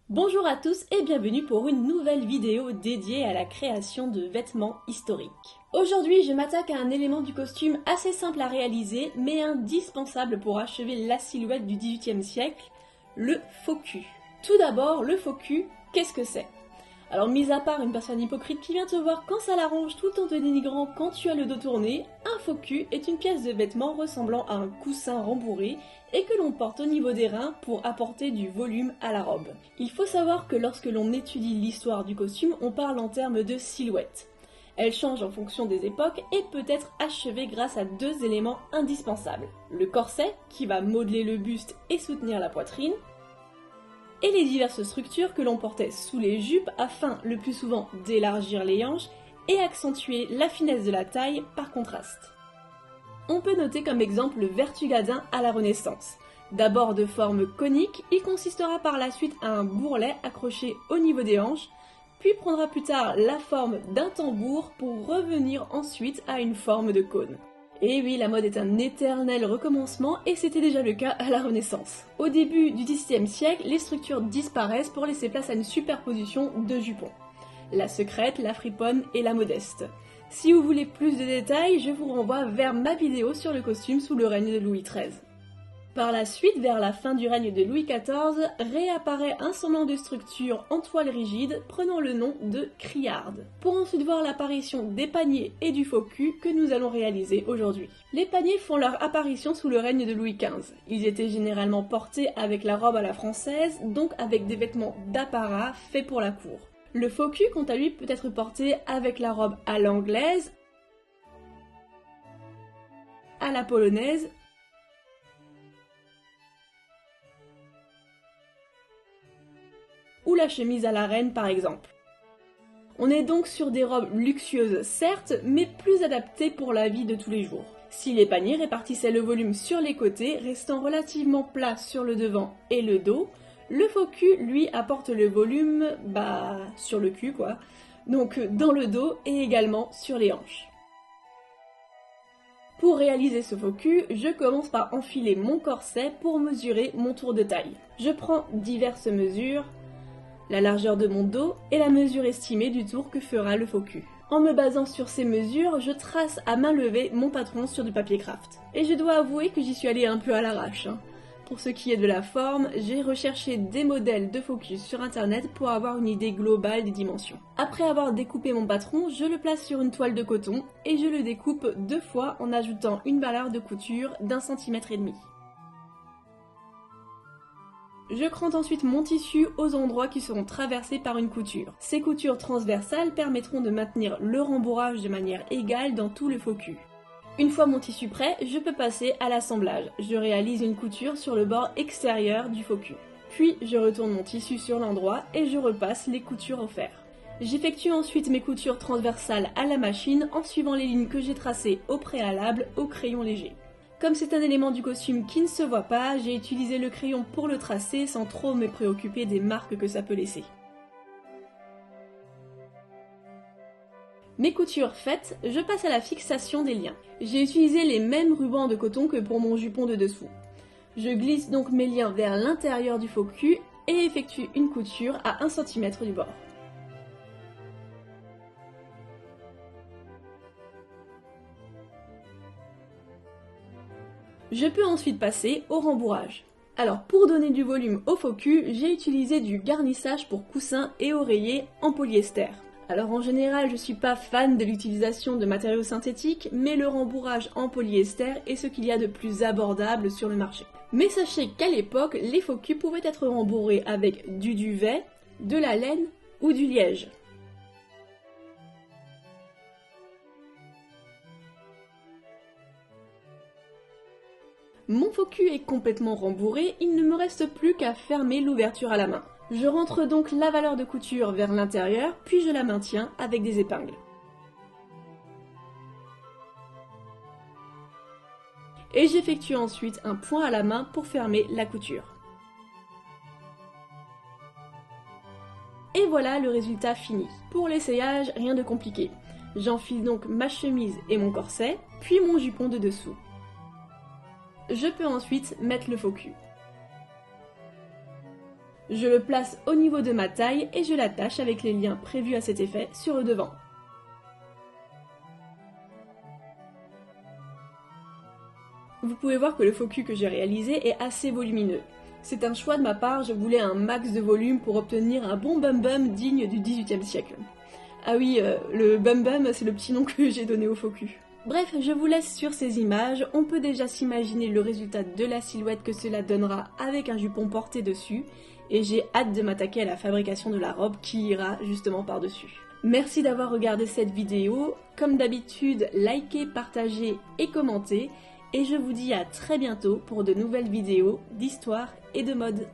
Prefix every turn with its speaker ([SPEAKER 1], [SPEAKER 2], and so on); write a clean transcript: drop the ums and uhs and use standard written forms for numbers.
[SPEAKER 1] Bonjour à tous et bienvenue pour une nouvelle vidéo dédiée à la création de vêtements historiques. Aujourd'hui, je m'attaque à un élément du costume assez simple à réaliser, mais indispensable pour achever la silhouette du XVIIIe siècle, le faux cul. Tout d'abord, le faux cul, qu'est-ce que c'est? Alors, mis à part une personne hypocrite qui vient te voir quand ça l'arrange tout en te dénigrant quand tu as le dos tourné, un faux cul est une pièce de vêtement ressemblant à un coussin rembourré et que l'on porte au niveau des reins pour apporter du volume à la robe. Il faut savoir que lorsque l'on étudie l'histoire du costume, on parle en termes de silhouette. Elle change en fonction des époques et peut être achevée grâce à deux éléments indispensables. Le corset, qui va modeler le buste et soutenir la poitrine, et les diverses structures que l'on portait sous les jupes afin, le plus souvent, d'élargir les hanches et accentuer la finesse de la taille par contraste. On peut noter comme exemple le vertugadin à la Renaissance. D'abord de forme conique, il consistera par la suite à un bourrelet accroché au niveau des hanches, puis prendra plus tard la forme d'un tambour pour revenir ensuite à une forme de cône. Et oui, la mode est un éternel recommencement et c'était déjà le cas à la Renaissance. Au début du XVIIe siècle, les structures disparaissent pour laisser place à une superposition de jupons. La secrète, la friponne et la modeste. Si vous voulez plus de détails, je vous renvoie vers ma vidéo sur le costume sous le règne de Louis XIII. Par la suite, vers la fin du règne de Louis XIV, réapparaît un semblant de structure en toile rigide prenant le nom de criarde, pour ensuite voir l'apparition des paniers et du faux cul que nous allons réaliser aujourd'hui. Les paniers font leur apparition sous le règne de Louis XV. Ils étaient généralement portés avec la robe à la française, donc avec des vêtements d'apparat faits pour la cour. Le faux cul, quant à lui, peut être porté avec la robe à l'anglaise, à la polonaise, ou la chemise à la reine par exemple. On est donc sur des robes luxueuses certes, mais plus adaptées pour la vie de tous les jours. Si les paniers répartissaient le volume sur les côtés, restant relativement plats sur le devant et le dos, le faux cul, lui, apporte le volume, sur le cul quoi, donc dans le dos et également sur les hanches. Pour réaliser ce faux cul, je commence par enfiler mon corset pour mesurer mon tour de taille. Je prends diverses mesures, la largeur de mon dos et la mesure estimée du tour que fera le faux cul. En me basant sur ces mesures, je trace à main levée mon patron sur du papier craft. Et je dois avouer que j'y suis allée un peu à l'arrache. Pour ce qui est de la forme, j'ai recherché des modèles de faux cul sur internet pour avoir une idée globale des dimensions. Après avoir découpé mon patron, je le place sur une toile de coton et je le découpe 2 fois en ajoutant une valeur de couture d'1,5 cm. Je crante ensuite mon tissu aux endroits qui seront traversés par une couture. Ces coutures transversales permettront de maintenir le rembourrage de manière égale dans tout le faux cul. Une fois mon tissu prêt, je peux passer à l'assemblage. Je réalise une couture sur le bord extérieur du faux cul. Puis je retourne mon tissu sur l'endroit et je repasse les coutures au fer. J'effectue ensuite mes coutures transversales à la machine en suivant les lignes que j'ai tracées au préalable au crayon léger. Comme c'est un élément du costume qui ne se voit pas, j'ai utilisé le crayon pour le tracer sans trop me préoccuper des marques que ça peut laisser. Mes coutures faites, je passe à la fixation des liens. J'ai utilisé les mêmes rubans de coton que pour mon jupon de dessous. Je glisse donc mes liens vers l'intérieur du faux cul et effectue une couture à 1 cm du bord. Je peux ensuite passer au rembourrage. Alors pour donner du volume au faux cul, j'ai utilisé du garnissage pour coussins et oreillers en polyester. Alors en général, je suis pas fan de l'utilisation de matériaux synthétiques, mais le rembourrage en polyester est ce qu'il y a de plus abordable sur le marché. Mais sachez qu'à l'époque, les faux culs pouvaient être rembourrés avec du duvet, de la laine ou du liège. Mon faux cul est complètement rembourré, il ne me reste plus qu'à fermer l'ouverture à la main. Je rentre donc la valeur de couture vers l'intérieur, puis je la maintiens avec des épingles. Et j'effectue ensuite un point à la main pour fermer la couture. Et voilà le résultat fini. Pour l'essayage, rien de compliqué. J'enfile donc ma chemise et mon corset, puis mon jupon de dessous. Je peux ensuite mettre le faux cul. Je le place au niveau de ma taille et je l'attache avec les liens prévus à cet effet sur le devant. Vous pouvez voir que le faux cul que j'ai réalisé est assez volumineux. C'est un choix de ma part, je voulais un max de volume pour obtenir un bon bum-bum digne du XVIIIe siècle. Ah oui, le bum-bum, c'est le petit nom que j'ai donné au faux cul. Bref, je vous laisse sur ces images, on peut déjà s'imaginer le résultat de la silhouette que cela donnera avec un jupon porté dessus, et j'ai hâte de m'attaquer à la fabrication de la robe qui ira justement par-dessus. Merci d'avoir regardé cette vidéo, comme d'habitude, likez, partagez et commentez, et je vous dis à très bientôt pour de nouvelles vidéos d'histoire et de mode.